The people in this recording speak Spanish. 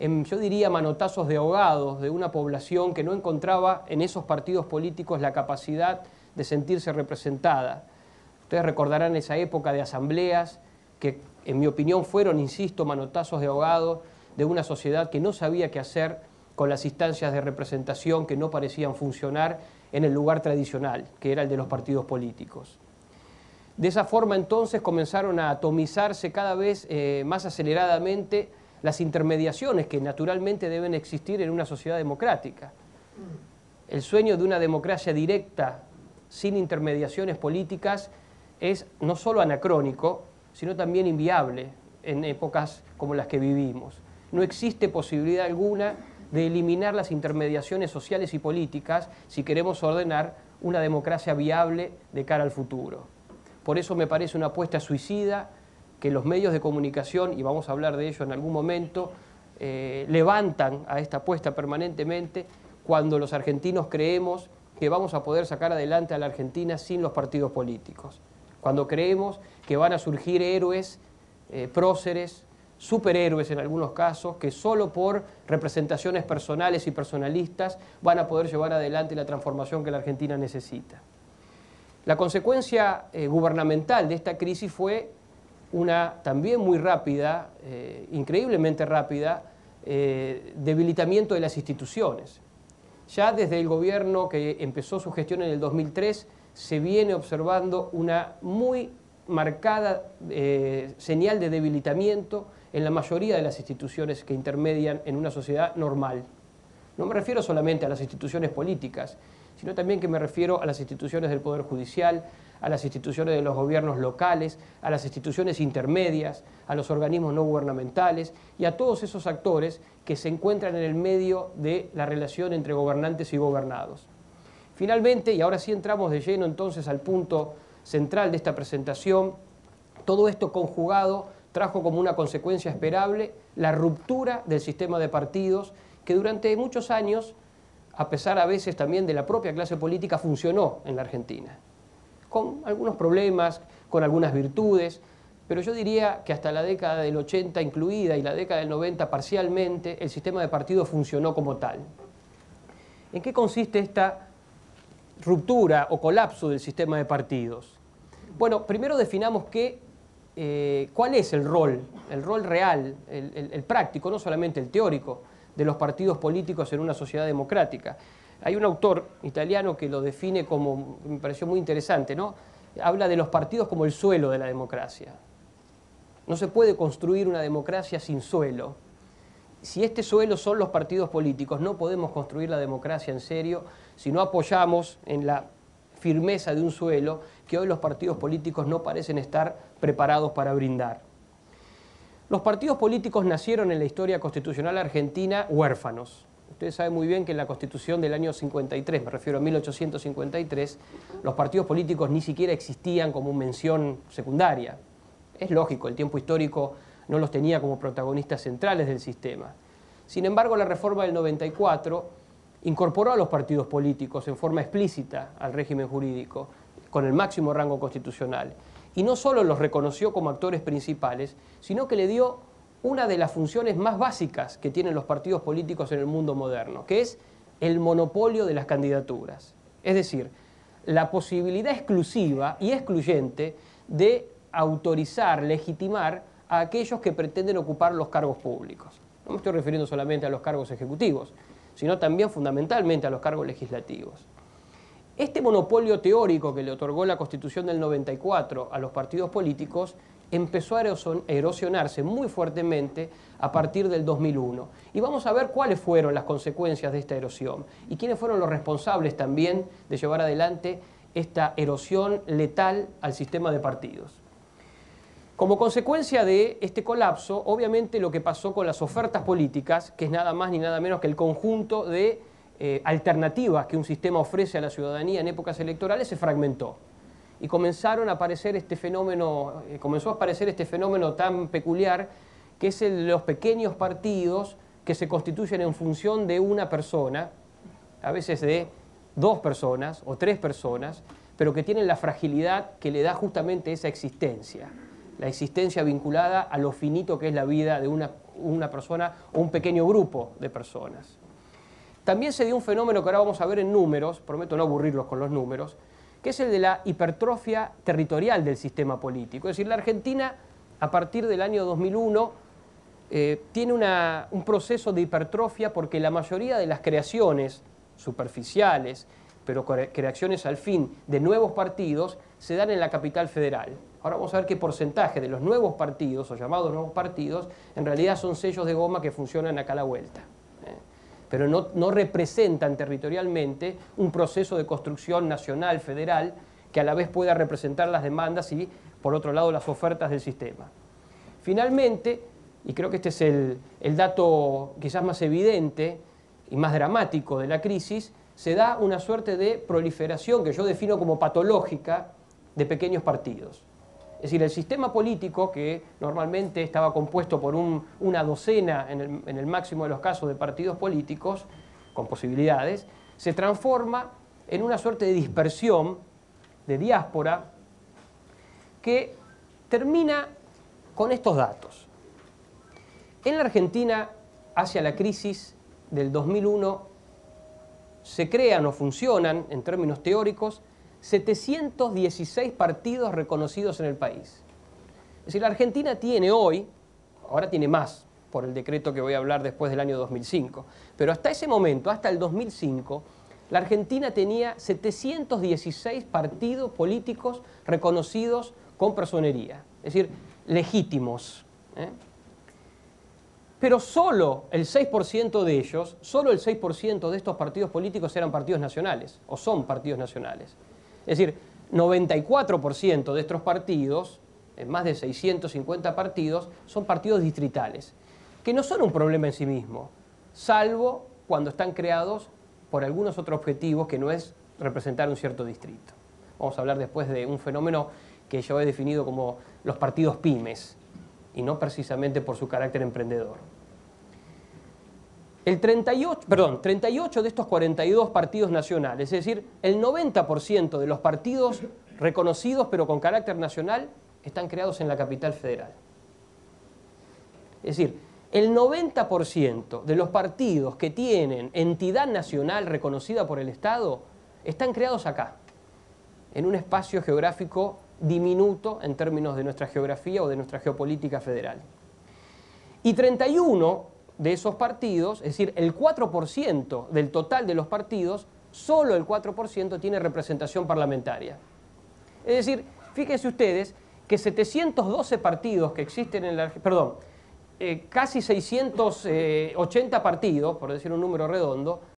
yo diría, manotazos de ahogados de una población que no encontraba en esos partidos políticos la capacidad de sentirse representada. Ustedes recordarán esa época de asambleas que, en mi opinión, fueron, insisto, manotazos de ahogados de una sociedad que no sabía qué hacer con las instancias de representación que no parecían funcionar en el lugar tradicional, que era el de los partidos políticos. De esa forma, entonces, comenzaron a atomizarse cada vez más aceleradamente las intermediaciones que naturalmente deben existir en una sociedad democrática. El sueño de una democracia directa, sin intermediaciones políticas, es no solo anacrónico, sino también inviable en épocas como las que vivimos. No existe posibilidad alguna de eliminar las intermediaciones sociales y políticas si queremos ordenar una democracia viable de cara al futuro. Por eso me parece una apuesta suicida que los medios de comunicación, y vamos a hablar de ello en algún momento, levantan a esta apuesta permanentemente cuando los argentinos creemos que vamos a poder sacar adelante a la Argentina sin los partidos políticos. Cuando creemos que van a surgir héroes, próceres, superhéroes en algunos casos, que solo por representaciones personales y personalistas van a poder llevar adelante la transformación que la Argentina necesita. La consecuencia gubernamental de esta crisis fue una también muy rápida, increíblemente rápida, debilitamiento de las instituciones. Ya desde el gobierno que empezó su gestión en el 2003 se viene observando una muy marcada señal de debilitamiento en la mayoría de las instituciones que intermedian en una sociedad normal. No me refiero solamente a las instituciones políticas, sino también que me refiero a las instituciones del Poder Judicial, a las instituciones de los gobiernos locales, a las instituciones intermedias, a los organismos no gubernamentales y a todos esos actores que se encuentran en el medio de la relación entre gobernantes y gobernados. Finalmente, y ahora sí entramos de lleno entonces al punto central de esta presentación, todo esto conjugado trajo como una consecuencia esperable la ruptura del sistema de partidos que durante muchos años, a pesar a veces también de la propia clase política, funcionó en la Argentina. Con algunos problemas, con algunas virtudes, pero yo diría que hasta la década del 80 incluida y la década del 90 parcialmente, el sistema de partidos funcionó como tal. ¿En qué consiste esta ruptura o colapso del sistema de partidos? Bueno, primero definamos cuál es el rol real, el práctico, no solamente el teórico, de los partidos políticos en una sociedad democrática. Hay un autor italiano que lo define como, me pareció muy interesante, ¿no? Habla de los partidos como el suelo de la democracia. No se puede construir una democracia sin suelo. Si este suelo son los partidos políticos, no podemos construir la democracia en serio si no apoyamos en la firmeza de un suelo que hoy los partidos políticos no parecen estar preparados para brindar. Los partidos políticos nacieron en la historia constitucional argentina huérfanos. Ustedes saben muy bien que en la Constitución del año 53, me refiero a 1853, los partidos políticos ni siquiera existían como mención secundaria. Es lógico, el tiempo histórico no los tenía como protagonistas centrales del sistema. Sin embargo, la reforma del 94 incorporó a los partidos políticos en forma explícita al régimen jurídico, con el máximo rango constitucional. Y no solo los reconoció como actores principales, sino que le dio una de las funciones más básicas que tienen los partidos políticos en el mundo moderno, que es el monopolio de las candidaturas. Es decir, la posibilidad exclusiva y excluyente de autorizar, legitimar a aquellos que pretenden ocupar los cargos públicos. No me estoy refiriendo solamente a los cargos ejecutivos, sino también fundamentalmente a los cargos legislativos. Este monopolio teórico que le otorgó la Constitución del 94 a los partidos políticos empezó a erosionarse muy fuertemente a partir del 2001. Y vamos a ver cuáles fueron las consecuencias de esta erosión y quiénes fueron los responsables también de llevar adelante esta erosión letal al sistema de partidos. Como consecuencia de este colapso, obviamente lo que pasó con las ofertas políticas, que es nada más ni nada menos que el conjunto de alternativas que un sistema ofrece a la ciudadanía en épocas electorales, se fragmentó. Y comenzó a aparecer este fenómeno tan peculiar, que es el de los pequeños partidos que se constituyen en función de una persona, a veces de 2 personas o 3 personas, pero que tienen la fragilidad que le da justamente esa existencia, la existencia vinculada a lo finito que es la vida de una persona o un pequeño grupo de personas. También se dio un fenómeno que ahora vamos a ver en números, prometo no aburrirlos con los números, que es el de la hipertrofia territorial del sistema político. Es decir, la Argentina, a partir del año 2001, tiene un proceso de hipertrofia porque la mayoría de las creaciones superficiales, pero creaciones al fin de nuevos partidos, se dan en la capital federal. Ahora vamos a ver qué porcentaje de los nuevos partidos, o llamados nuevos partidos, en realidad son sellos de goma que funcionan acá a la vuelta. Pero no representan territorialmente un proceso de construcción nacional, federal, que a la vez pueda representar las demandas y, por otro lado, las ofertas del sistema. Finalmente, y creo que este es el dato quizás más evidente y más dramático de la crisis, se da una suerte de proliferación que yo defino como patológica de pequeños partidos. Es decir, el sistema político, que normalmente estaba compuesto por una docena, en el máximo de los casos, de partidos políticos, con posibilidades, se transforma en una suerte de dispersión, de diáspora, que termina con estos datos. En la Argentina, hacia la crisis del 2001, se crean o funcionan, en términos teóricos, 716 partidos reconocidos en el país. Es decir, la Argentina tiene hoy, ahora tiene más, por el decreto que voy a hablar después del año 2005, pero hasta ese momento, hasta el 2005, la Argentina tenía 716 partidos políticos reconocidos con personería, es decir, legítimos. Pero solo el 6% de ellos, solo el 6% de estos partidos políticos eran partidos nacionales, o son partidos nacionales. Es decir, 94% de estos partidos, más de 650 partidos, son partidos distritales, que no son un problema en sí mismo, salvo cuando están creados por algunos otros objetivos que no es representar un cierto distrito. Vamos a hablar después de un fenómeno que yo he definido como los partidos pymes, y no precisamente por su carácter emprendedor. 38 de estos 42 partidos nacionales, es decir, el 90% de los partidos reconocidos pero con carácter nacional están creados en la capital federal. Es decir, el 90% de los partidos que tienen entidad nacional reconocida por el Estado están creados acá, en un espacio geográfico diminuto en términos de nuestra geografía o de nuestra geopolítica federal. Y 31 de esos partidos, es decir, el 4% del total de los partidos, solo el 4% tiene representación parlamentaria. Es decir, fíjense ustedes que 712 partidos que existen en la... Perdón, casi 680 partidos, por decir un número redondo,